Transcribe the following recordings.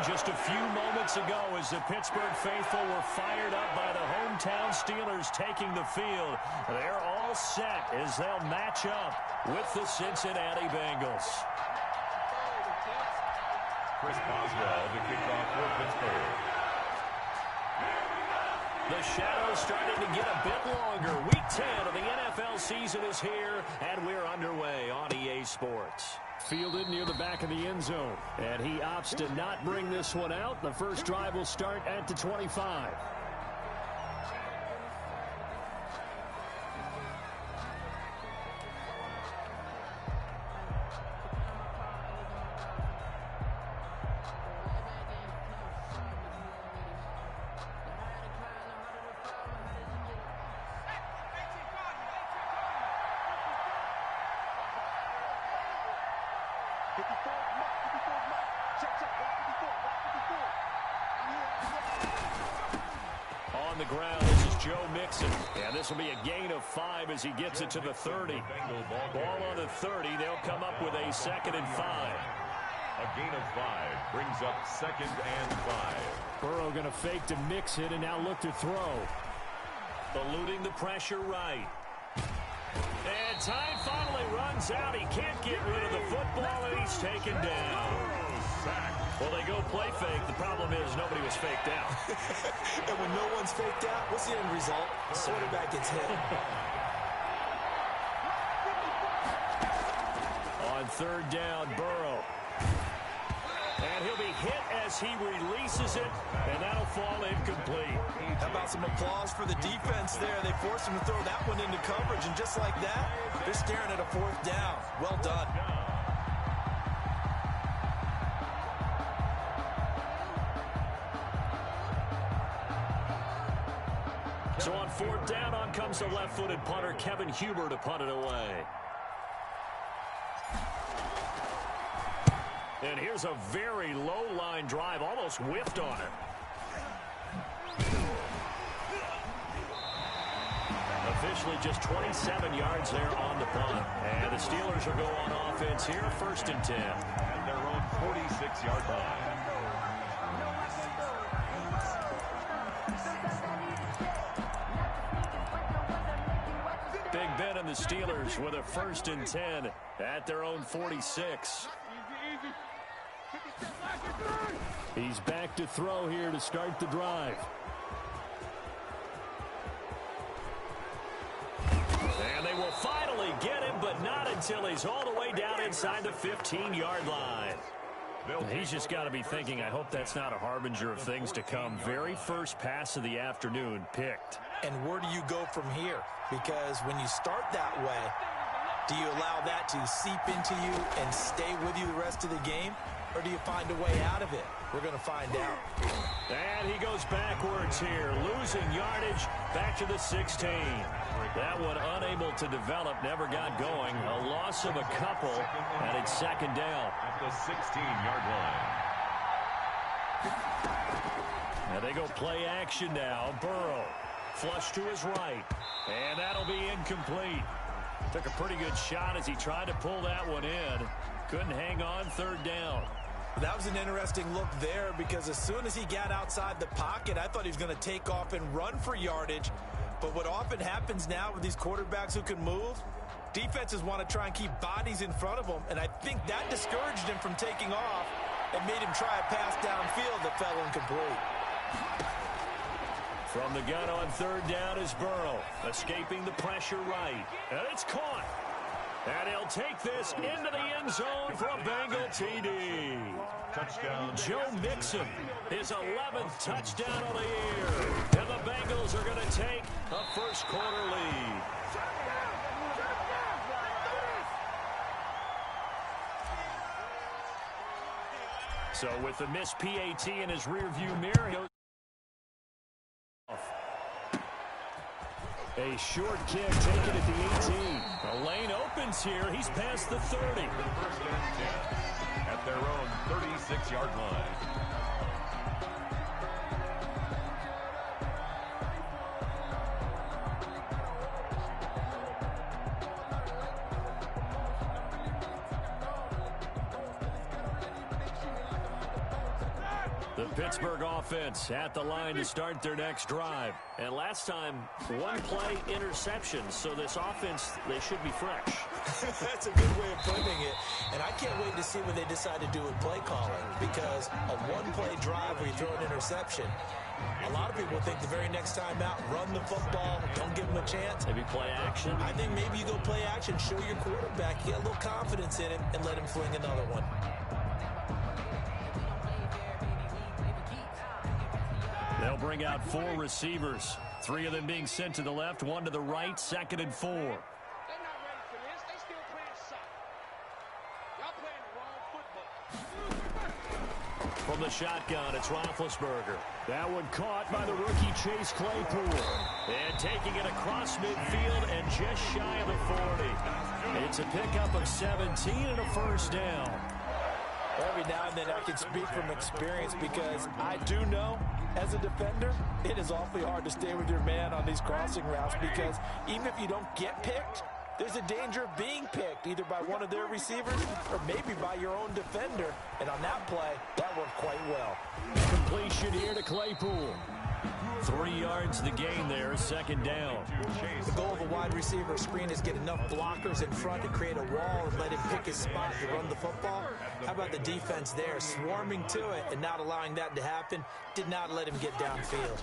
just a few moments ago as the Pittsburgh faithful were fired up by the hometown Steelers taking the field. They're all set as they'll match up with the Cincinnati Bengals. Chris Boswell to kick off for Pittsburgh. The shadow's starting to get a bit longer. Week 10 of the NFL season is here, and we're underway on EA Sports. Fielded near the back of the end zone, and he opts to not bring this one out. The first drive will start at the 25. On the ground, this is Joe Mixon. And this will be a gain of 5 as he gets it to the 30. Ball on the 30. They'll come up with a 2nd and 5. A gain of 5 brings up 2nd and 5. Burrow going to fake to mix it and now look to throw. Eluding the pressure right. And time finally runs out. He can't get rid of the football, and he's taken down. Well, they go play fake. The problem is nobody was faked out. And when no one's faked out, what's the end result? The quarterback gets hit. On 3rd down, Burrow. And he'll be hit as he releases it, and that'll fall incomplete. How about some applause for the defense there? They forced him to throw that one into coverage, and just like that, they're staring at a 4th down. Well done. So on 4th down, on comes the left-footed punter, Kevin Huber, to punt it away. And here's a very low-line drive, almost whiffed on it. Officially just 27 yards there on the punt. And the Steelers will go on offense here, 1st and 10. At their own 46-yard line. Big Ben and the Steelers with a 1st and 10 at their own 46. He's back to throw here to start the drive. And they will finally get him, but not until he's all the way down inside the 15-yard line. He's just got to be thinking, I hope that's not a harbinger of things to come. Very first pass of the afternoon picked. And where do you go from here? Because when you start that way, do you allow that to seep into you and stay with you the rest of the game? Or do you find a way out of it? We're going to find out. And he goes backwards here, losing yardage back to the 16. That one unable to develop, never got going. A loss of a couple, and it's 2nd down. At the 16-yard line. Now they go play action now. Burrow, flush to his right, and that'll be incomplete. Took a pretty good shot as he tried to pull that one in. Couldn't hang on, 3rd down. That was an interesting look there because as soon as he got outside the pocket, I thought he was going to take off and run for yardage. But what often happens now with these quarterbacks who can move, defenses want to try and keep bodies in front of them, and I think that discouraged him from taking off and made him try a pass downfield that fell incomplete. From the gun on 3rd down is Burrow, escaping the pressure right, and it's caught. And he'll take this into the end zone for a Bengal TD. Touchdown. Joe Mixon, his 11th touchdown of the year. And the Bengals are going to take a 1st quarter lead. So with the missed PAT in his rearview mirror, he'll a short kick taken at the 18. The lane opens here. He's past the 30. 1st and 10 at their own 36-yard line. The Pittsburgh offense at the line to start their next drive. And last time, one play interception. So this offense, they should be fresh. That's a good way of putting it. And I can't wait to see what they decide to do with play calling. Because a one-play drive where you throw an interception, a lot of people think the very next time out, run the football, don't give them a chance. Maybe play action. I think maybe you go play action, show your quarterback, you get a little confidence in him, and let him fling another one. They'll bring out 4 receivers. 3 of them being sent to the left, 1 to the right, 2nd and 4. They're not ready for this. They still playing soft. Y'all playing the wrong football. From the shotgun, it's Roethlisberger. That one caught by the rookie Chase Claypool. And taking it across midfield and just shy of the 40. It's a pickup of 17 and a first down. Every now and then I can speak from experience because I do know, as a defender, it is awfully hard to stay with your man on these crossing routes because even if you don't get picked, there's a danger of being picked either by one of their receivers or maybe by your own defender. And on that play, that worked quite well. Completion here to Claypool. 3 yards the gain there, 2nd down. The goal of a wide receiver screen is get enough blockers in front to create a wall and let him pick his spot to run the football. How about the defense there, swarming to it and not allowing that to happen? Did not let him get downfield.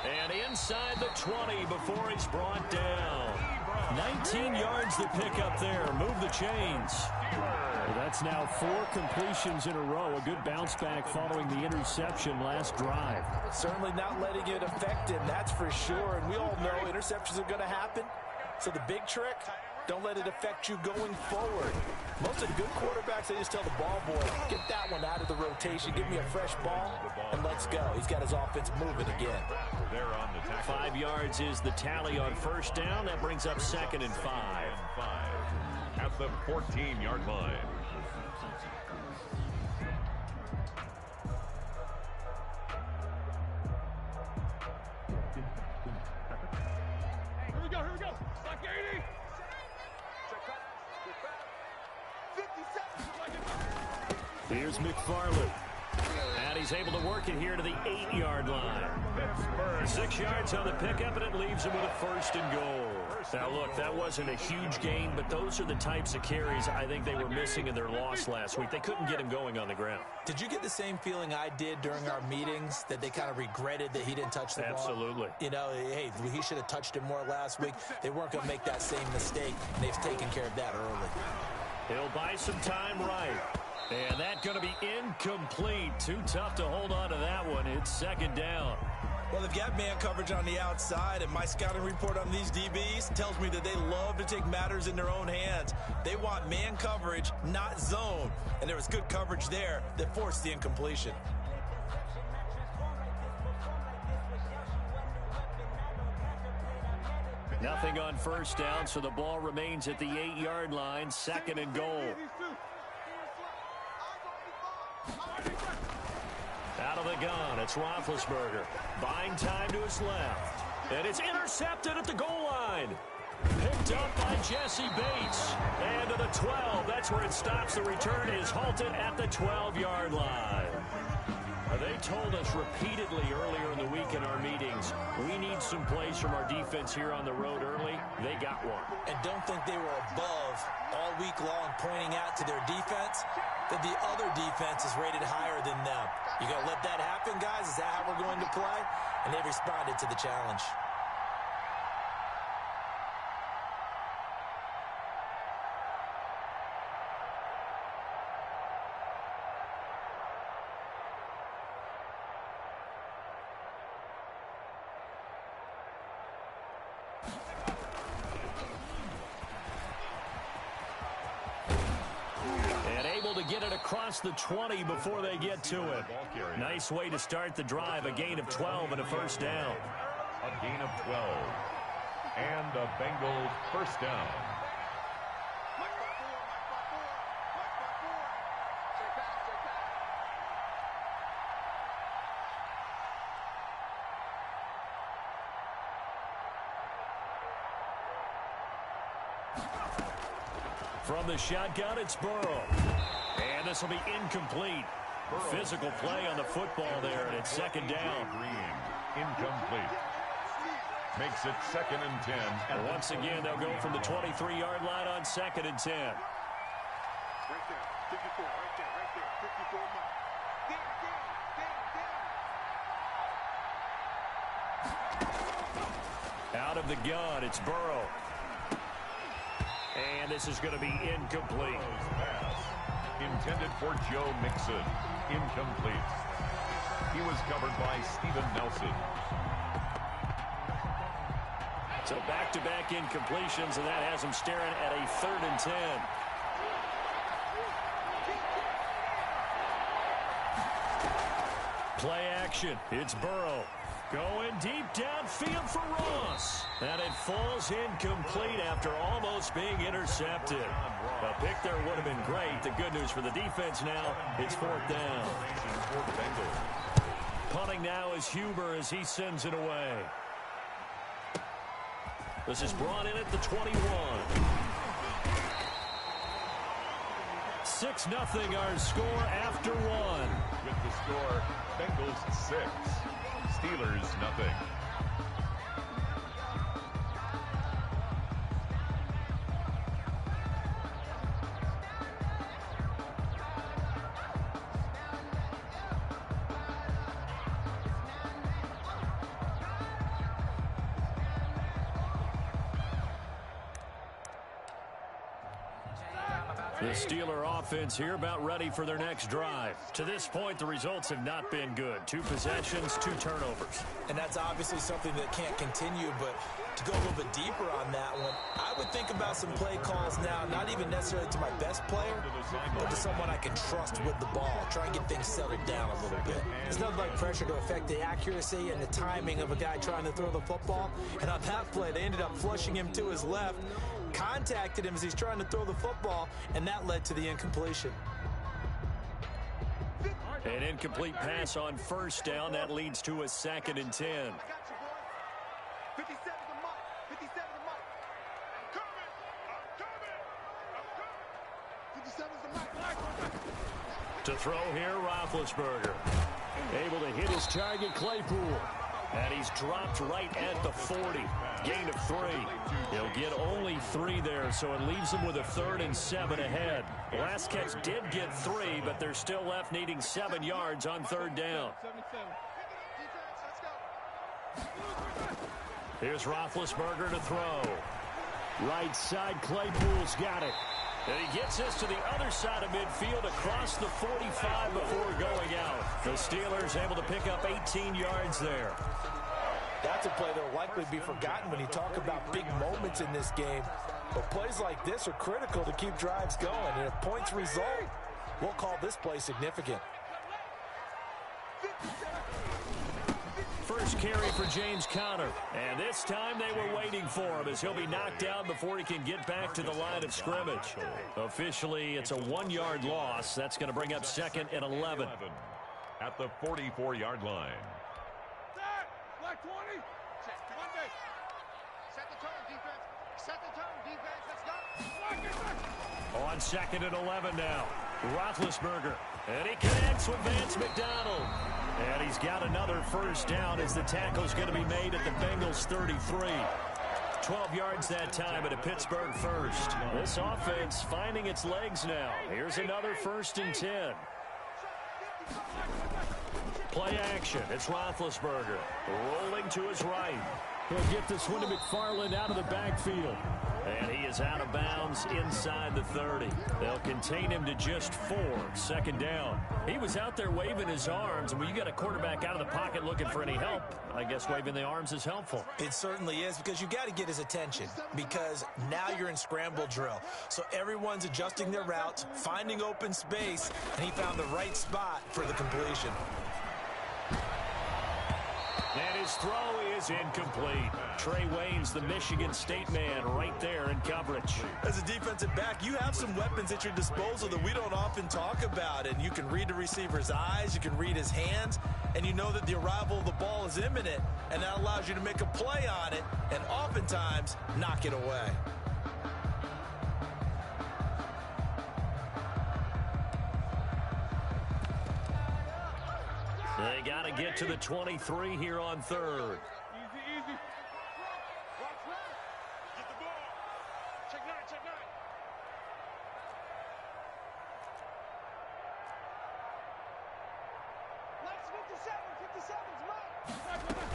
And inside the 20 before he's brought down. 19 yards to pick up there. Move the chains. Well, that's now 4 completions in a row. A good bounce back following the interception last drive. Certainly not letting it affect him, that's for sure. And we all know interceptions are going to happen. So the big trick, don't let it affect you going forward. Most of the good quarterbacks, they just tell the ball boy, get that one out of the rotation, give me a fresh ball, and let's go. He's got his offense moving again. 5 yards is the tally on first down. That brings up 2nd and 5. At the 14-yard line. Here we go. Like 80. 57. Here's McFarland. And he's able to work it here to the 8-yard line. 6 yards on the pickup, and it leaves him with a 1st and goal. Now, look, that wasn't a huge gain, but those are the types of carries I think they were missing in their loss last week. They couldn't get him going on the ground. Did you get the same feeling I did during our meetings, that they kind of regretted that he didn't touch the ball? Absolutely. You know, hey, he should have touched it more last week. They weren't going to make that same mistake, and they've taken care of that early. He'll buy some time right. And that's going to be incomplete. Too tough to hold on to that one. It's 2nd down. Well, they've got man coverage on the outside, and my scouting report on these DBs tells me that they love to take matters in their own hands. They want man coverage, not zone. And there was good coverage there that forced the incompletion. Nothing on first down, so the ball remains at the 8-yard line, 2nd and goal. Out of the gun, it's Roethlisberger. Buying time to his left. And it's intercepted at the goal line. Picked up by Jesse Bates. And to the 12. That's where it stops. The return is halted at the 12-yard line. They told us repeatedly earlier in the week in our meetings, we need some plays from our defense here on the road early. They got one. And don't think they were above all week long pointing out to their defense that the other defense is rated higher than them. You going to let that happen, guys? Is that how we're going to play? And they responded to the challenge. Get it across the 20 before they get to it. Nice way to start the drive. A gain of 12 and a first down. A gain of 12. And the Bengals first down. From the shotgun, it's Burrow. And this will be incomplete. Physical play on the football there, and it's second down. Incomplete. Makes it 2nd and 10. And once again, they'll go from the 23-yard line on 2nd and 10. Right there. 54. Right there. Right there. 54 mark. Out of the gun, it's Burrow. And this is going to be incomplete. Pass intended for Joe Mixon. Incomplete. He was covered by Steven Nelson. So back-to-back incompletions, and that has him staring at a 3rd and 10. Play action. It's Burrow. Going deep downfield for Ross. And it falls incomplete after almost being intercepted. A pick there would have been great. The good news for the defense now, it's 4th down. Punting now is Huber as he sends it away. This is brought in at the 21. 6-0 our score after one. With the score, Bengals 6, Steelers nothing. The Steeler offense here about ready for their next drive. To this point, the results have not been good. 2 possessions, 2 turnovers. And that's obviously something that can't continue, but to go a little bit deeper on that one, I would think about some play calls now, not even necessarily to my best player, but to someone I can trust with the ball. Try and get things settled down a little bit. It's nothing like pressure to affect the accuracy and the timing of a guy trying to throw the football. And on that play, they ended up flushing him to his left, contacted him as he's trying to throw the football, and that led to the incompletion. An incomplete pass on 1st down. That leads to a 2nd and 10. 57 the mark. 57 the mark. I'm coming. 57 is the mark. To throw here, Roethlisberger. Able to hit his target, Claypool. And he's dropped right at the 40. Gain of 3. He'll get only 3 there, so it leaves him with a 3rd and 7 ahead. The last catch did get 3, but they're still left needing 7 yards on 3rd down. Here's Roethlisberger to throw. Right side, Claypool's got it. And he gets this to the other side of midfield across the 45 before going out. The Steelers able to pick up 18 yards there. That's a play that will likely be forgotten when you talk about big moments in this game. But plays like this are critical to keep drives going. And if points result, we'll call this play significant. First carry for James Conner. And this time they were waiting for him as he'll be knocked down before he can get back to the line of scrimmage. Officially, it's a 1-yard loss. That's going to bring up 2nd and 11. At the 44-yard line. Black 20. Check. Monday. Set the tone, defense. Set the tone, defense. Let's go. On 2nd and 11 now. Roethlisberger. And he connects with Vance McDonald. And he's got another 1st down as the tackle's going to be made at the Bengals 33. 12 yards that time at a Pittsburgh 1st. This offense finding its legs now. Here's another 1st and 10. Play action. It's Roethlisberger. Rolling to his right. He'll get this one to McFarland out of the backfield. And he is out of bounds inside the 30. They'll contain him to just 4. 2nd down. He was out there waving his arms, and when you got a quarterback out of the pocket looking for any help, I guess waving the arms is helpful. It certainly is, because you got to get his attention, because now you're in scramble drill. So everyone's adjusting their routes, finding open space, and he found the right spot for the completion. And his throw is incomplete. Trey Waynes, the Michigan State man, right there in coverage. As a defensive back, you have some weapons at your disposal that we don't often talk about. And you can read the receiver's eyes, you can read his hands, and you know that the arrival of the ball is imminent. And that allows you to make a play on it and oftentimes knock it away. They got to get to the 23 here on third. Easy, easy. Watch right. Get the ball. Check nine, check nine.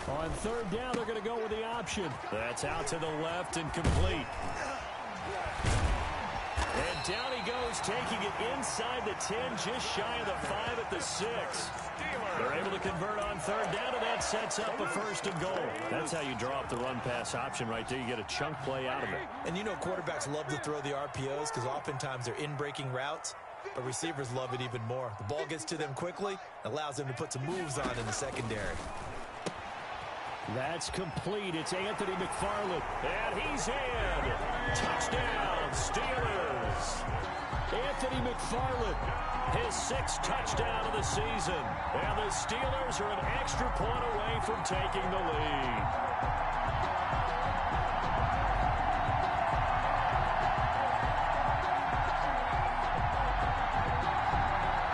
On third down, they're going to go with the option. That's out to the left and complete. And down he goes, taking it inside the 10, just shy of the 5 at the 6. They're able to convert on third down, and that sets up a first and goal. That's how you draw up the run-pass option right there. You get a chunk play out of it. And you know quarterbacks love to throw the RPOs because oftentimes they're in-breaking routes, but receivers love it even more. The ball gets to them quickly, allows them to put some moves on in the secondary. That's complete. It's Anthony McFarland. And he's in. Touchdown, Steelers. Anthony McFarland, his 6th touchdown of the season. And the Steelers are an extra point away from taking the lead.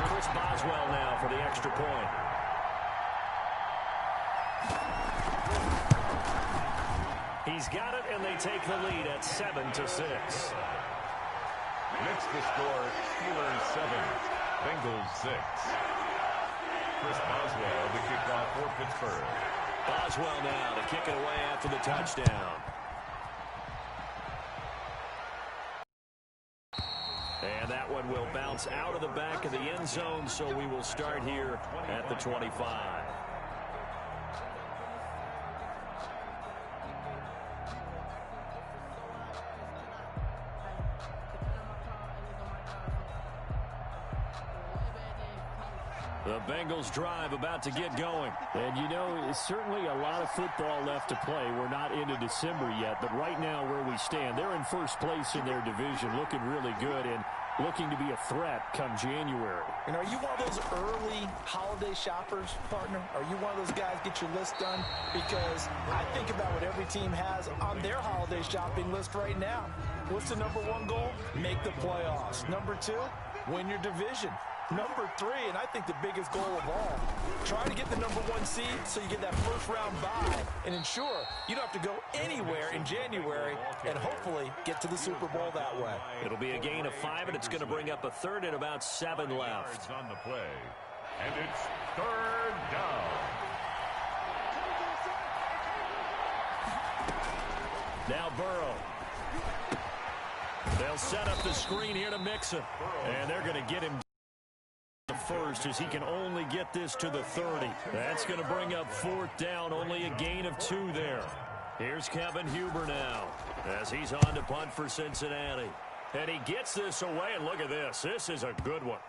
Chris Boswell now for the extra point. He's got it, and they take the lead at 7-6. Next the score, Steelers 7, Bengals 6. Chris Boswell, the kickoff for Pittsburgh. Boswell now to kick it away after the touchdown. And that one will bounce out of the back of the end zone, so we will start here at the 25. The Bengals drive about to get going. And, you know, it's certainly a lot of football left to play. We're not into December yet, but right now where we stand, they're in first place in their division, looking really good and looking to be a threat come January. And are you one of those early holiday shoppers, partner? Are you one of those guys get your list done? Because I think about what every team has on their holiday shopping list right now. What's the #1 goal? Make the playoffs. #2, win your division. #3, and I think the biggest goal of all, try to get the #1 seed so you get that first-round bye and ensure you don't have to go anywhere in January and hopefully get to the Super Bowl that way. It'll be a gain of 5, and it's going to bring up a third and about 7 left. On the play, and it's third down. Now Burrow. They'll set up the screen here to Mixon, and they're going to get him first as he can only get this to the 30. That's going to bring up 4th down, only a gain of 2 there. Here's Kevin Huber now as he's on to punt for Cincinnati. And he gets this away, and look at this. This is a good one.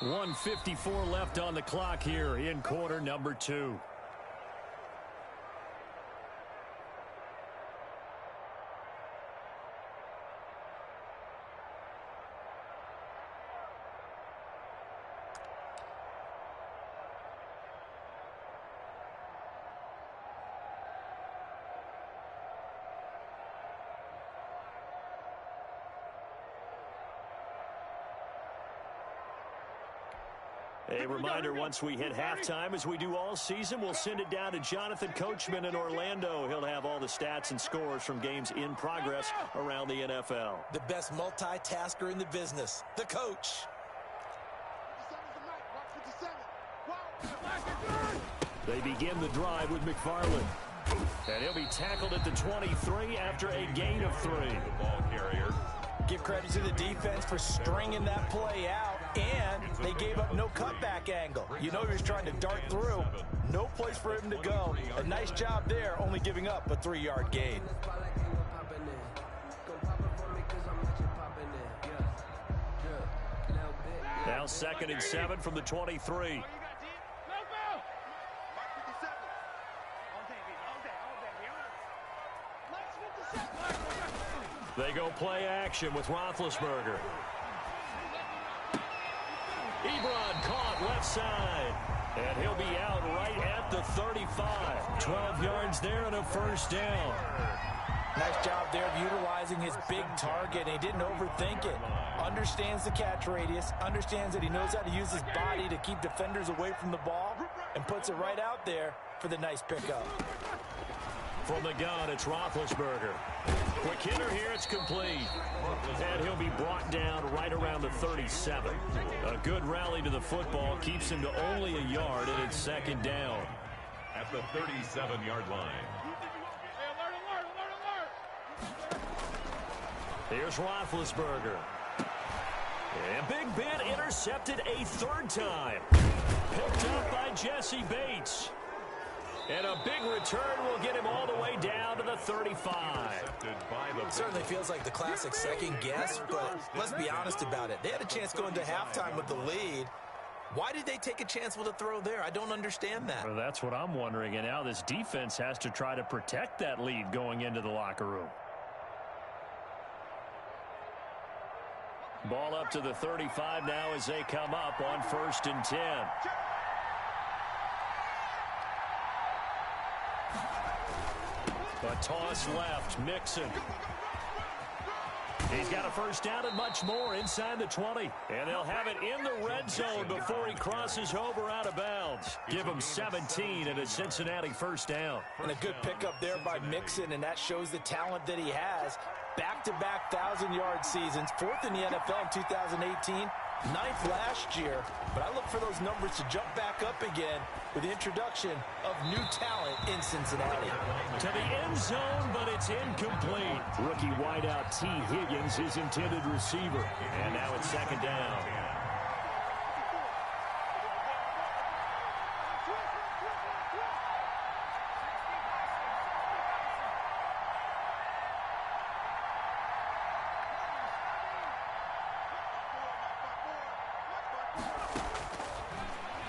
1:54 left on the clock here in quarter number 2. A reminder, once we hit halftime, as we do all season, we'll send it down to Jonathan Coachman in Orlando. He'll have all the stats and scores from games in progress around the NFL. The best multitasker in the business, the coach. They begin the drive with McFarland. And he'll be tackled at the 23 after a gain of 3. The ball carrier. Give credit to the defense for stringing that play out, and they gave up no cutback angle. You know he was trying to dart through. No place for him to go. A nice job there, only giving up a 3-yard gain. Now 2nd and 7 from the 23. They go play action with Roethlisberger. Ebron caught left side. And he'll be out right at the 35. 12 yards there and a first down. Nice job there of utilizing his big target. He didn't overthink it. Understands the catch radius, understands that he knows how to use his body to keep defenders away from the ball, and puts it right out there for the nice pickup. From the gun, it's Roethlisberger. Quick hitter here, it's complete. And he'll be brought down right around the 37. A good rally to the football keeps him to only a yard, and it's second down. At the 37-yard line. Here's Roethlisberger. And Big Ben intercepted a third time. Picked up by Jesse Bates. And a big return will get him all the way down to the 35. Certainly feels like the classic second guess, but let's be honest about it. They had a chance going to halftime with the lead. Why did they take a chance with a throw there? I don't understand that. Well, that's what I'm wondering. And now this defense has to try to protect that lead going into the locker room. Ball up to the 35 now as they come up on 1st and 10. A toss left, Mixon. He's got a first down and much more inside the 20. And they'll have it in the red zone before he crosses over out of bounds. Give him 17 and a Cincinnati first down. And a good pickup there by Mixon, and that shows the talent that he has. Back-to-back 1,000-yard seasons, 4th in the NFL in 2018, 9th last year. But I look for those numbers to jump back up again with the introduction of new talent in Cincinnati. To the end zone, but it's incomplete. Rookie wideout T. Higgins, his intended receiver. And now it's second down.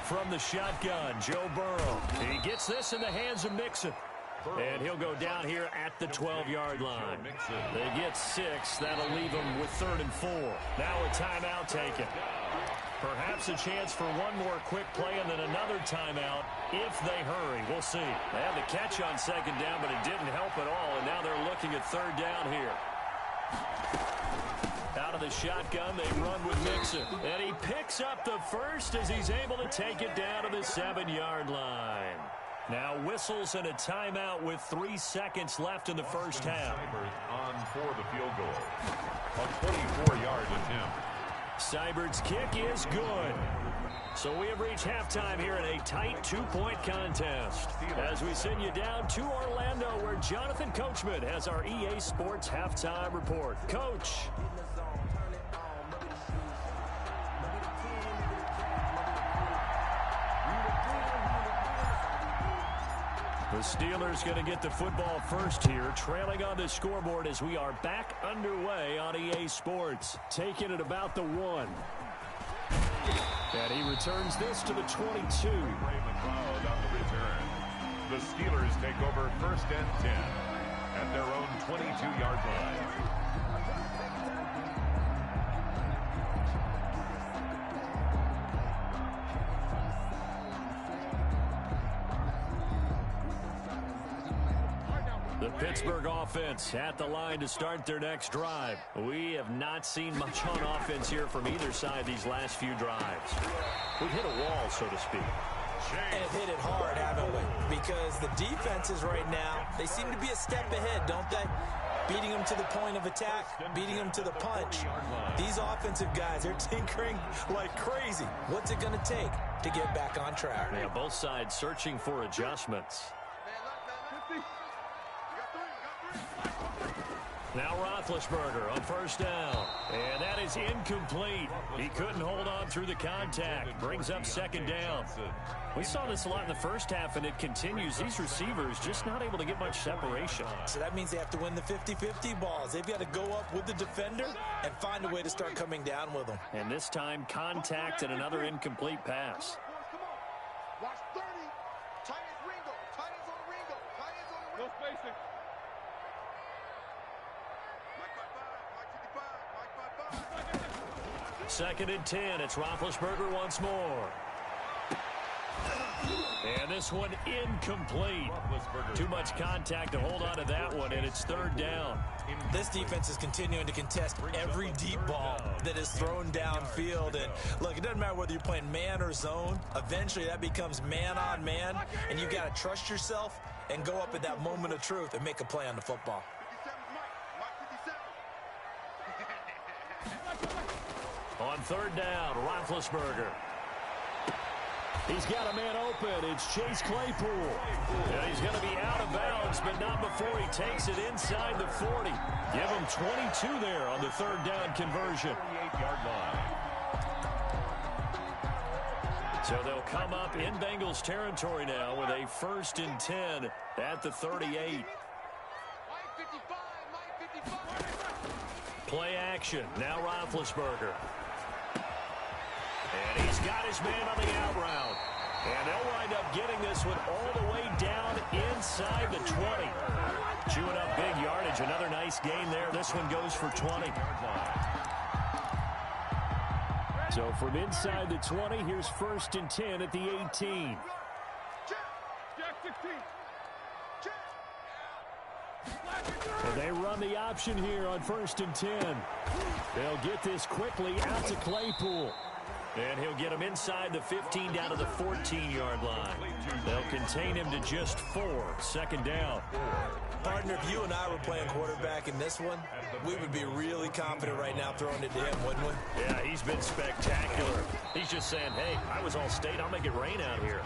From the shotgun, Joe Burrow. He gets this in the hands of Mixon. And he'll go down here at the 12-yard line. They get 6. That'll leave them with 3rd and 4. Now a timeout taken. Perhaps a chance for one more quick play and then another timeout if they hurry. We'll see. They had the catch on second down, but it didn't help at all. And now they're looking at 3rd down here. Out of the shotgun, they run with Mixon. And he picks up the first as he's able to take it down to the 7-yard line. Now whistles and a timeout with 3 seconds left in the first half. On for the field goal. A 24-yard attempt. Seibert's kick is good. So we have reached halftime here in a tight 2-point contest. As we send you down to Orlando, where Jonathan Coachman has our EA Sports halftime report. Coach. The Steelers going to get the football first here, trailing on the scoreboard as we are back underway on EA Sports. Taking it about the 1. And he returns this to the 22. The Steelers take over 1st and 10 at their own 22-yard line. The Pittsburgh offense at the line to start their next drive. We have not seen much on offense here from either side these last few drives. We've hit a wall, so to speak. And have hit it hard, haven't we? Because the defenses right now, they seem to be a step ahead, don't they? Beating them to the point of attack, beating them to the punch. These offensive guys, they're tinkering like crazy. What's it going to take to get back on track? Yeah, both sides searching for adjustments. Now Roethlisberger on first down. And that is incomplete. He couldn't hold on through the contact. Brings up second down. We saw this a lot in the first half, and it continues. These receivers just not able to get much separation. So that means they have to win the 50-50 balls. They've got to go up with the defender and find a way to start coming down with them. And this time, contact and another incomplete pass. Watch 30. Tight ends Ringo. Tight ends on Ringo. Tight ends on the Ringo. No spacing. Second and 10. It's Roethlisberger once more. And this one incomplete. Too much contact to hold on to that one, and it's third down. This defense is continuing to contest every deep ball that is thrown downfield. And look, it doesn't matter whether you're playing man or zone. Eventually, that becomes man on man, and you've got to trust yourself and go up at that moment of truth and make a play on the football. On third down, Roethlisberger. He's got a man open. It's Chase Claypool. And he's going to be out of bounds, but not before he takes it inside the 40. Give him 22 there on the third down conversion. 38-yard line. So they'll come up in Bengals territory now with a 1st and 10 at the 38. Play action. Now Roethlisberger. And he's got his man on the out route. And they'll wind up getting this one all the way down inside the 20. Chewing up big yardage. Another nice gain there. This one goes for 20. So from inside the 20, here's 1st and 10 at the 18. And they run the option here on 1st and 10. They'll get this quickly out to Claypool. And he'll get him inside the 15 down to the 14-yard line. They'll contain him to just 4. 2nd down. Partner, if you and I were playing quarterback in this one, we would be really confident right now throwing it to him, wouldn't we? Yeah, he's been spectacular. He's just saying, hey, I was all state. I'll make it rain out here.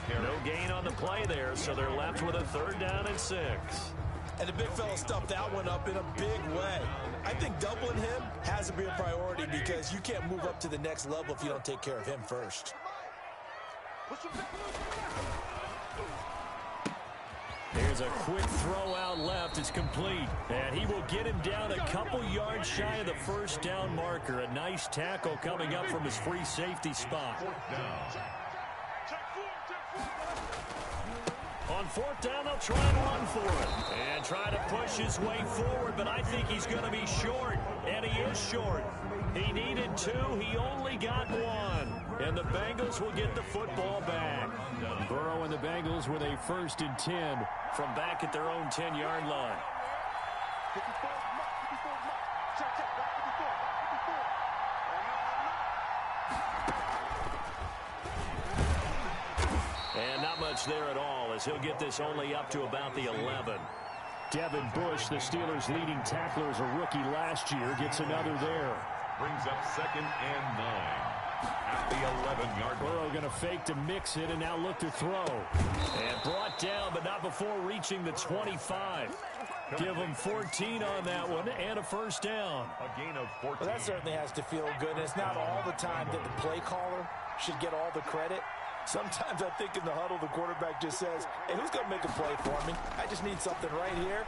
No gain on the play there, so they're left with a 3rd down and 6. And the big fella stuffed that one up in a big way. I think doubling him has to be a priority because you can't move up to the next level if you don't take care of him first. Here's a quick throw out left. It's complete. And he will get him down a couple yards shy of the 1st down marker. A nice tackle coming up from his free safety spot. On 4th down, they'll try and run for it. And try to push his way forward, but I think he's going to be short. And he is short. He needed 2. He only got 1. And the Bengals will get the football back. Burrow and the Bengals with a 1st and 10 from back at their own 10-yard line. And not much there at all as he'll get this only up to about the 11. Devin Bush, the Steelers' leading tackler as a rookie last year, gets another there. Brings up 2nd and 9 at the 11-yard line. Burrow going to fake to mix it and now look to throw. And brought down, but not before reaching the 25. Give him 14 on that one and a 1st down. A gain of 14. Well, that certainly has to feel good. And it's not all the time that the play caller should get all the credit. Sometimes I think in the huddle, the quarterback just says, hey, who's going to make a play for me? I just need something right here.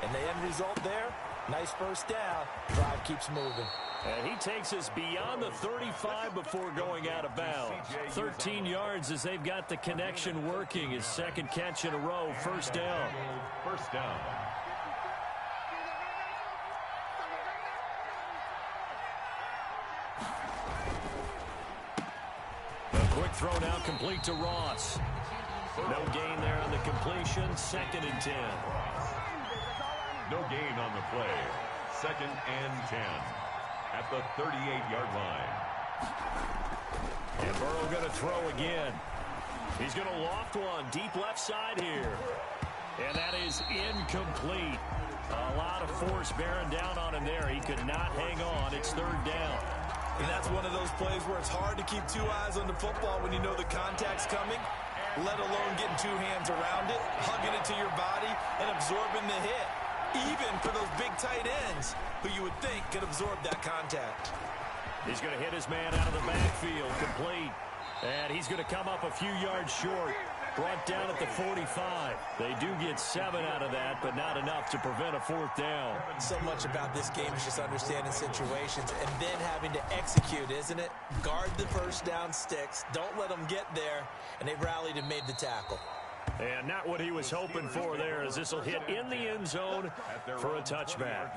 And the end result there, nice 1st down. Drive keeps moving. And he takes us beyond the 35 before going out of bounds. 13 yards as they've got the connection working. His 2nd catch in a row, 1st down. 1st down. Quick throw now complete to Ross. No gain there on the completion. 2nd and 10. No gain on the play. 2nd and 10 at the 38-yard line. And Burrow going to throw again. He's going to loft one deep left side here. And that is incomplete. A lot of force bearing down on him there. He could not hang on. It's 3rd down. And that's one of those plays where it's hard to keep 2 eyes on the football when you know the contact's coming, let alone getting 2 hands around it, hugging it to your body, and absorbing the hit. Even for those big tight ends who you would think could absorb that contact. He's going to hit his man out of the backfield, complete. And he's going to come up a few yards short. Brought down at the 45. They do get 7 out of that, but not enough to prevent a 4th down. So much about this game is just understanding situations and then having to execute, isn't it? Guard the 1st down sticks. Don't let them get there. And they rallied and made the tackle. And not what he was hoping for there, as this will hit in the end zone for a touchback.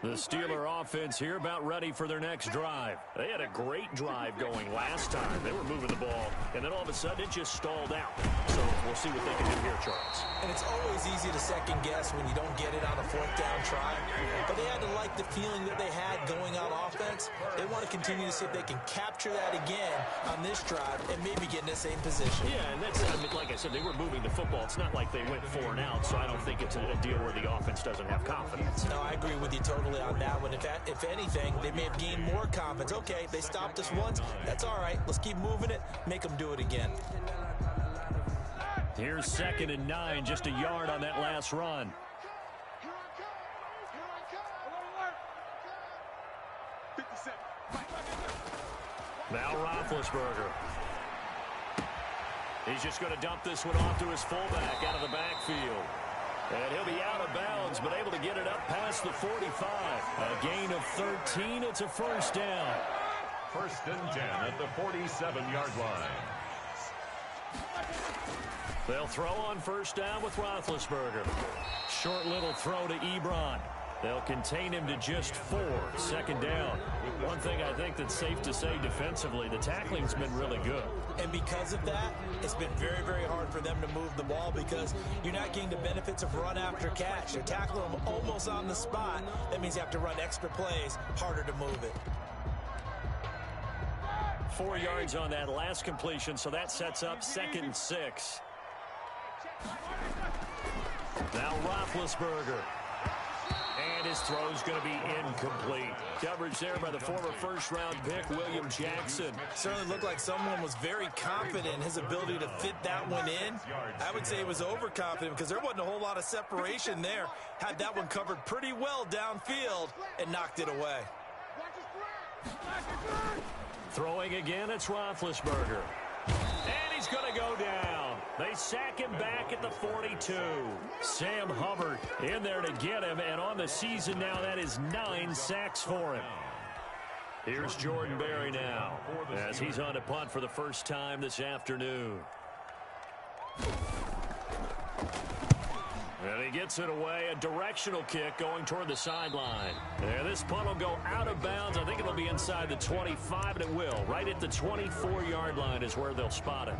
The Steeler offense here about ready for their next drive. They had a great drive going last time. They were moving the ball, and then all of a sudden it just stalled out. So we'll see what they can do here, Charles. And it's always easy to second guess when you don't get it on a fourth down try. But they had to like the feeling that they had going on offense. They want to continue to see if they can capture that again on this drive and maybe get in the same position. Yeah, and that's, I mean, like I said, they were moving the football. It's not like they went 4 and out, so I don't think it's a deal where the offense doesn't have confidence. No, I agree with you totally on that one. If anything, they may have gained more confidence. Okay, they stopped us once. That's all right. Let's keep moving it. Make them do it again. Here's 2nd and 9, just a yard on that last run. Now Roethlisberger. He's just going to dump this one off to his fullback out of the backfield. And he'll be out of bounds, but able to get it up past the 45. A gain of 13. It's a first down. 1st and 10 at the 47-yard line. They'll throw on first down with Roethlisberger. Short little throw to Ebron. They'll contain him to just 4. 2nd down. One thing I think that's safe to say defensively, the tackling's been really good. And because of that, it's been very, very hard for them to move the ball because you're not getting the benefits of run after catch. They're tackling them almost on the spot. That means you have to run extra plays, harder to move it. 4 yards on that last completion, so that sets up 2nd and 6. Now Roethlisberger. And his throw's going to be incomplete. Coverage there by the former first-round pick, William Jackson. Certainly looked like someone was very confident in his ability to fit that one in. I would say he was overconfident because there wasn't a whole lot of separation there. Had that one covered pretty well downfield and knocked it away. Throwing again, it's Roethlisberger. And he's going to go down. They sack him back at the 42. Sam Hubbard in there to get him, and on the season now, that is 9 sacks for him. Here's Jordan Berry now, as he's on a punt for the first time this afternoon. And he gets it away, a directional kick going toward the sideline. And this punt will go out of bounds. I think it'll be inside the 25, and it will. Right at the 24-yard line is where they'll spot it.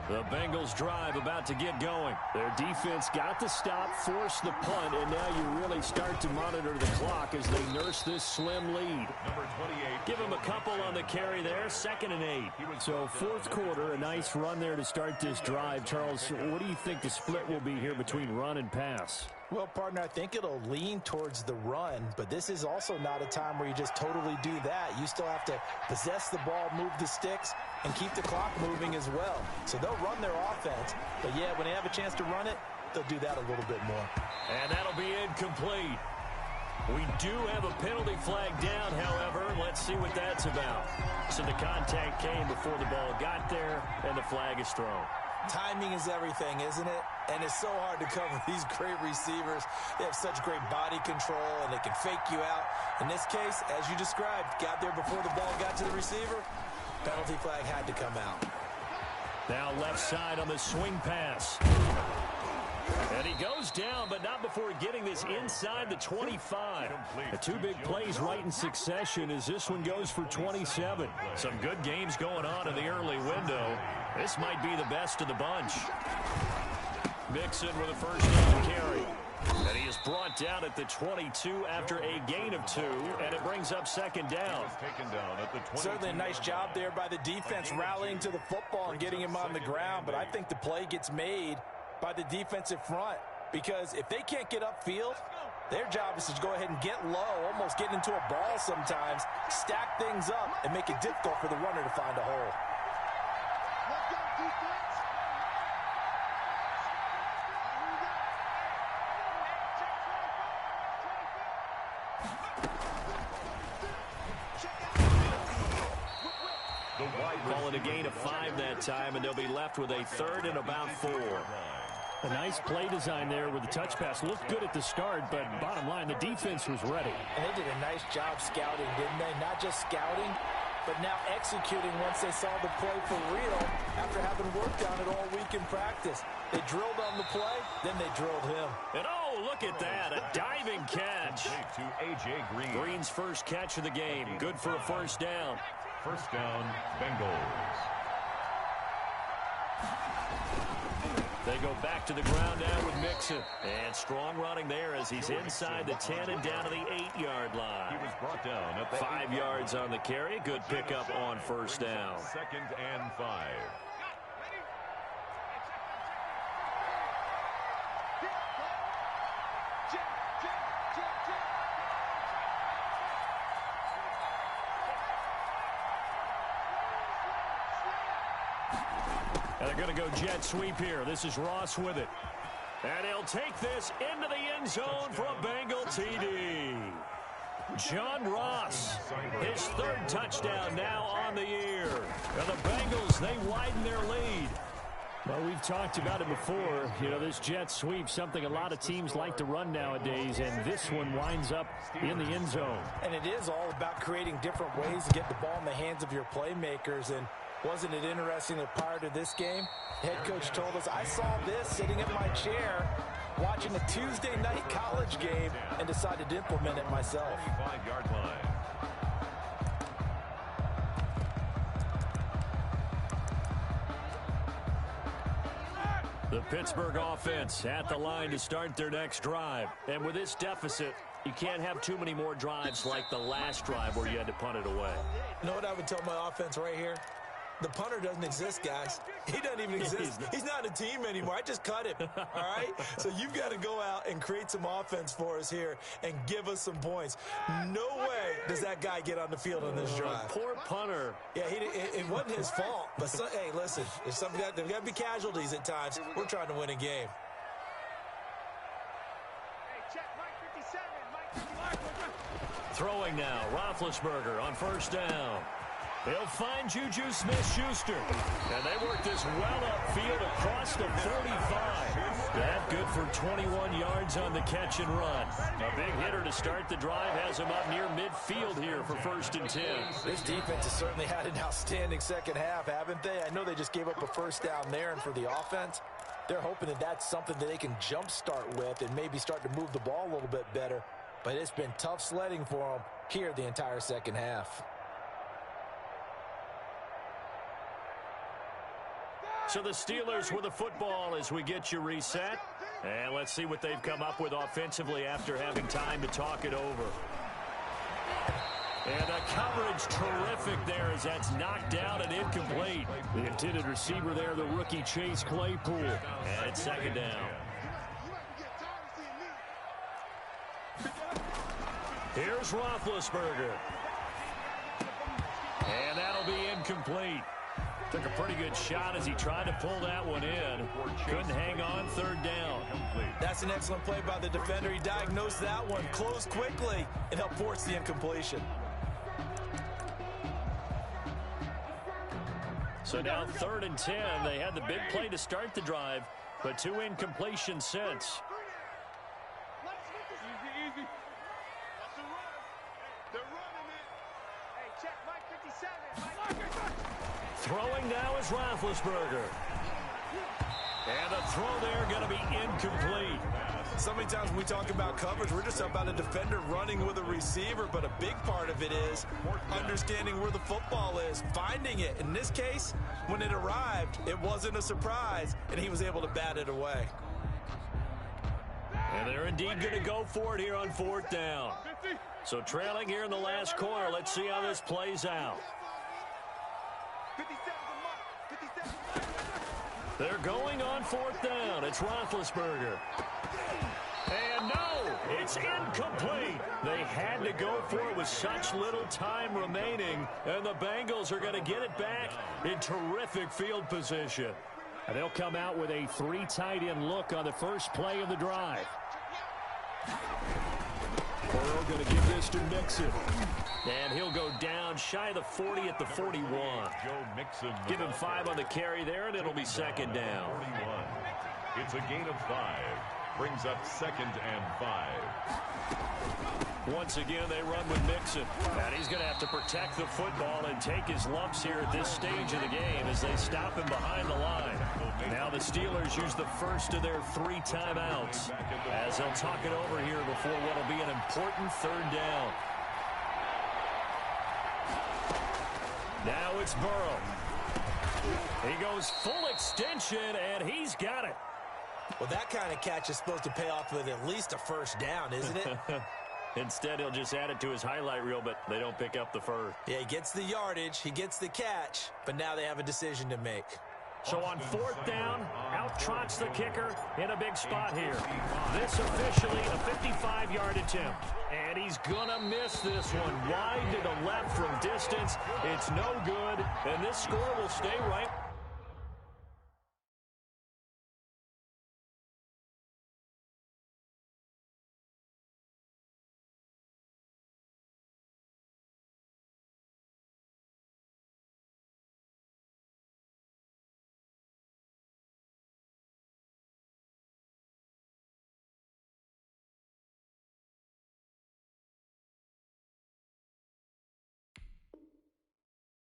The Bengals drive about to get going. Their defense got the stop, forced the punt, and now you really start to monitor the clock as they nurse this slim lead. Number 28. Give him a couple on the carry there, 2nd and 8. So 4th quarter, a nice run there to start this drive. Charles, what do you think the split will be here between run and pass? Well, partner, I think it'll lean towards the run, but this is also not a time where you just totally do that. You still have to possess the ball, move the sticks, and keep the clock moving as well. So they'll run their offense, but yeah, when they have a chance to run it, they'll do that a little bit more. And that'll be incomplete. We do have a penalty flag down, however. Let's see what that's about. So the contact came before the ball got there, and the flag is thrown. Timing is everything, isn't it? And it's so hard to cover these great receivers. They have such great body control, and they can fake you out. In this case, as you described, got there before the ball got to the receiver. Penalty flag had to come out. Now left side on the swing pass. And he goes down, but not before getting this inside the 25. The 2 big plays right in succession as this one goes for 27. Some good games going on in the early window. This might be the best of the bunch. Mixon with a first down carry. And he is brought down at the 22 after a gain of 2, and it brings up 2nd down. Taken down at the Certainly a nice job there by the defense rallying to the football and getting him on the ground, but I think the play gets made by the defensive front because if they can't get upfield, their job is to go ahead and get low, almost get into a ball sometimes, stack things up, and make it difficult for the runner to find a hole. Let's go, defense. Call it a gain of 5 that time, and they'll be left with a 3rd and about 4. A nice play design there with the touch pass. Looked good at the start, but bottom line, the defense was ready. And they did a nice job scouting, didn't they? Not just scouting, but now executing once they saw the play for real after having worked on it all week in practice. They drilled on the play, then they drilled him. And oh, look at that, a diving catch. To A.J. Green. Green's first catch of the game. Good for a first down. First down, Bengals. They go back to the ground now with Mixon. And strong running there as he's inside the 10 and down to the 8-yard line. He was brought down at the 5 yards on the carry. Good pickup on first down. 2nd and 5. And they're going to go jet sweep here. This is Ross with it. And he'll take this into the end zone for a Bengal TD. John Ross, his 3rd touchdown now on the year. And the Bengals, they widen their lead. Well, we've talked about it before. You know, this jet sweep, something a lot of teams like to run nowadays, and this one winds up in the end zone. And it is all about creating different ways to get the ball in the hands of your playmakers. And wasn't it interesting that prior to this game, head coach told us, I saw this sitting in my chair watching a Tuesday night college game and decided to implement it myself. 5-yard line. The Pittsburgh offense at the line to start their next drive. And with this deficit, you can't have too many more drives like the last drive where you had to punt it away. You know what I would tell my offense right here? The punter doesn't exist, guys. He doesn't even exist. He's not a team anymore. I just cut him, all right? So you've got to go out and create some offense for us here and give us some points. No way does that guy get on the field on this drive. Poor punter. Yeah, it wasn't his fault. But, hey, listen, there's got to be casualties at times. We're trying to win a game. Throwing now, Roethlisberger on first down. He'll find Juju Smith-Schuster. And they work this well upfield across the 45. That good for 21 yards on the catch and run. A big hitter to start the drive has him up near midfield here for 1st and 10. This defense has certainly had an outstanding second half, haven't they? I know they just gave up a first down there, and for the offense, they're hoping that that's something that they can jumpstart with and maybe start to move the ball a little bit better. But it's been tough sledding for them here the entire second half. So the Steelers with the football as we get you reset. And let's see what they've come up with offensively after having time to talk it over. And the coverage terrific there as that's knocked out and incomplete. The intended receiver there, the rookie Chase Claypool. And it's 2nd down. Here's Roethlisberger. And that'll be incomplete. Took a pretty good shot as he tried to pull that one in. Couldn't hang on, 3rd down. That's an excellent play by the defender. He diagnosed that one, closed quickly, and helped force the incompletion. So now 3rd and 10. They had the big play to start the drive, but 2 incompletions since. Easy. That's the run. They're running it. Hey, check Mike 57. Throwing now is Roethlisberger. And a throw there going to be incomplete. So many times when we talk about coverage, we're just about a defender running with a receiver, but a big part of it is understanding where the football is, finding it. In this case, when it arrived, it wasn't a surprise, and he was able to bat it away. And they're indeed going to go for it here on 4th down. So trailing here in the last quarter, let's see how this plays out. They're going on 4th down. It's Roethlisberger. And no, it's incomplete. They had to go for it with such little time remaining, and the Bengals are going to get it back in terrific field position. And they'll come out with a 3 tight end look on the first play of the drive. Burrow going to give this to Mixon. And he'll go down shy of the 40 at the 41. Joe Mixon. Give him 5 on the carry there, and it'll be 2nd down. 41. It's a gain of 5. Brings up 2nd and 5. Once again, they run with Mixon. And he's going to have to protect the football and take his lumps here at this stage of the game as they stop him behind the line. Now the Steelers use the first of their 3 timeouts as they'll talk it over here before what will be an important 3rd down. Now it's Burrow. He goes full extension, and he's got it. Well, that kind of catch is supposed to pay off with at least a 1st down, isn't it? Instead, he'll just add it to his highlight reel, but they don't pick up the first. Yeah, he gets the yardage, he gets the catch, but now they have a decision to make. So on 4th down, out trots the kicker in a big spot here. This officially a 55-yard attempt. And he's going to miss this one. Wide to the left from distance. It's no good, and this score will stay right.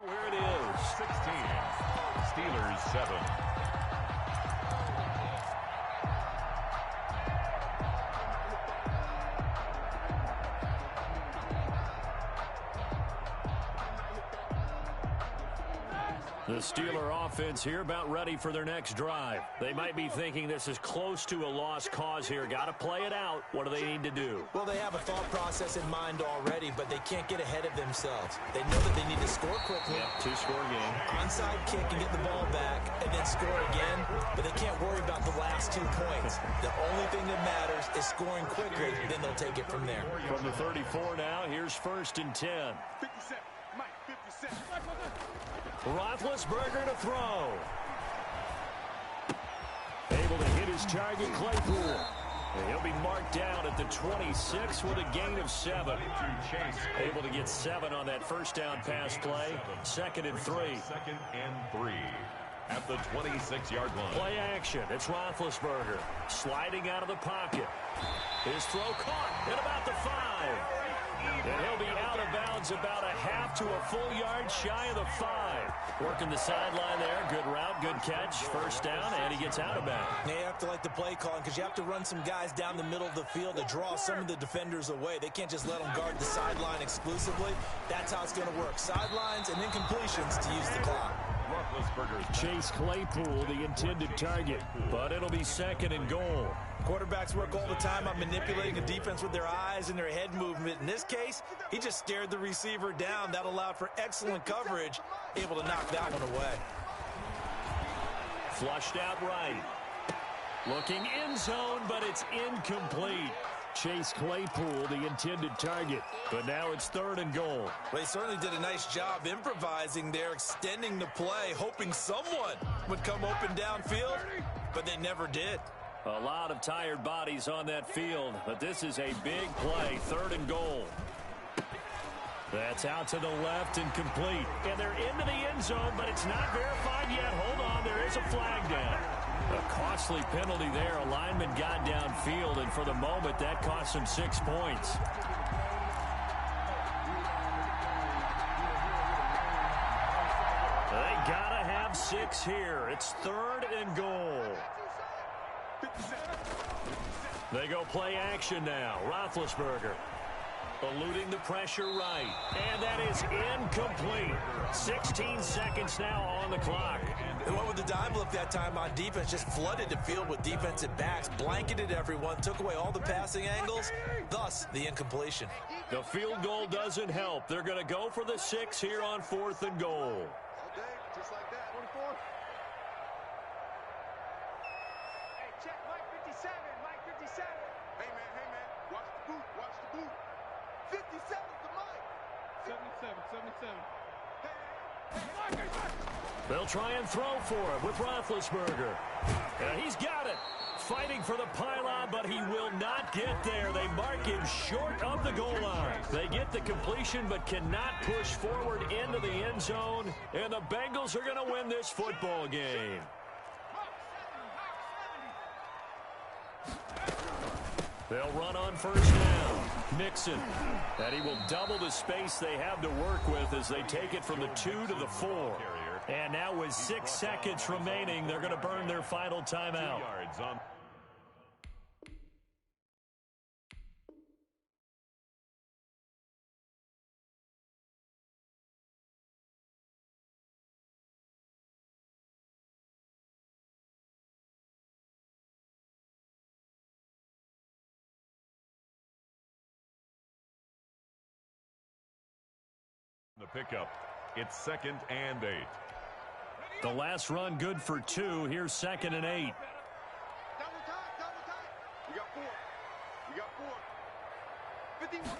Where it is. 16. Steelers 7. The Steeler offense here about ready for their next drive. They might be thinking this is close to a lost cause here. Got to play it out. What do they need to do? Well, they have a thought process in mind already, but they can't get ahead of themselves. They know that they need to score quickly. Yep, 2-score game. Onside kick and get the ball back, and then score again, but they can't worry about the last 2 points. The only thing that matters is scoring quickly, then they'll take it from there. From the 34 now, here's 1st and 10. 57. Mike, 57. Roethlisberger to throw. Able to hit his target, Claypool. And he'll be marked down at the 26 with a gain of 7. Able to get 7 on that 1st down pass play. 2nd and 3. 2nd and 3. At the 26-yard line. Play action. It's Roethlisberger sliding out of the pocket. His throw caught at about the 5. And he'll be out of bounds about a half to a full yard shy of the 5. Working the sideline there. Good route, good catch. 1st down, and he gets out of bounds. Now you have to like the play calling because you have to run some guys down the middle of the field to draw some of the defenders away. They can't just let them guard the sideline exclusively. That's how it's going to work. Sidelines and incompletions to use the clock. Chase Claypool, the intended target, but it'll be 2nd and goal. Quarterbacks work all the time on manipulating the defense with their eyes and their head movement. In this case, he just stared the receiver down. That allowed for excellent coverage, able to knock that one away. Flushed out right. Looking end zone, but it's incomplete. Chase Claypool, the intended target, but now it's 3rd and goal. Well, they certainly did a nice job improvising there, extending the play, hoping someone would come open downfield, but they never did. A lot of tired bodies on that field, but this is a big play, 3rd and goal. That's out to the left and complete. And they're into the end zone, but it's not verified yet. Hold on, there is a flag down. A costly penalty there. A lineman got downfield, and for the moment, that cost him 6 points. They gotta have 6 here. It's 3rd and goal. They go play action now. Roethlisberger eluding the pressure right. And that is incomplete. 16 seconds now on the clock. They went with the dive look that time on defense, just flooded the field with defensive backs, blanketed everyone, took away all the passing angles, thus the incompletion. The field goal doesn't help. They're going to go for the 6 here on 4th and goal. Just like that. 24. Hey, check Mike 57. Mike 57. Hey, man. Watch the boot. Watch the boot. 57 to Mike. 77. They'll try and throw for it with Roethlisberger. And he's got it. Fighting for the pylon, but he will not get there. They mark him short of the goal line. They get the completion, but cannot push forward into the end zone. And the Bengals are going to win this football game. They'll run on first down. Mixon. And he will double the space they have to work with as they take it from the 2 to the 4. And now with 6 seconds remaining, they're going to burn their final timeout. The pickup. It's 2nd and 8. The last run good for 2. Here's 2nd and 8. Double time. We got 4. 51.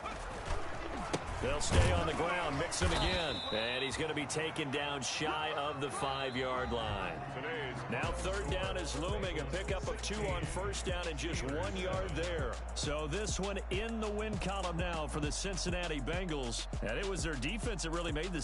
They'll stay on the ground. Mixon again. And he's going to be taken down shy of the 5-yard line. Now 3rd down is looming. A pickup of 2 on first down and just 1 yard there. So this one in the win column now for the Cincinnati Bengals. And it was their defense that really made this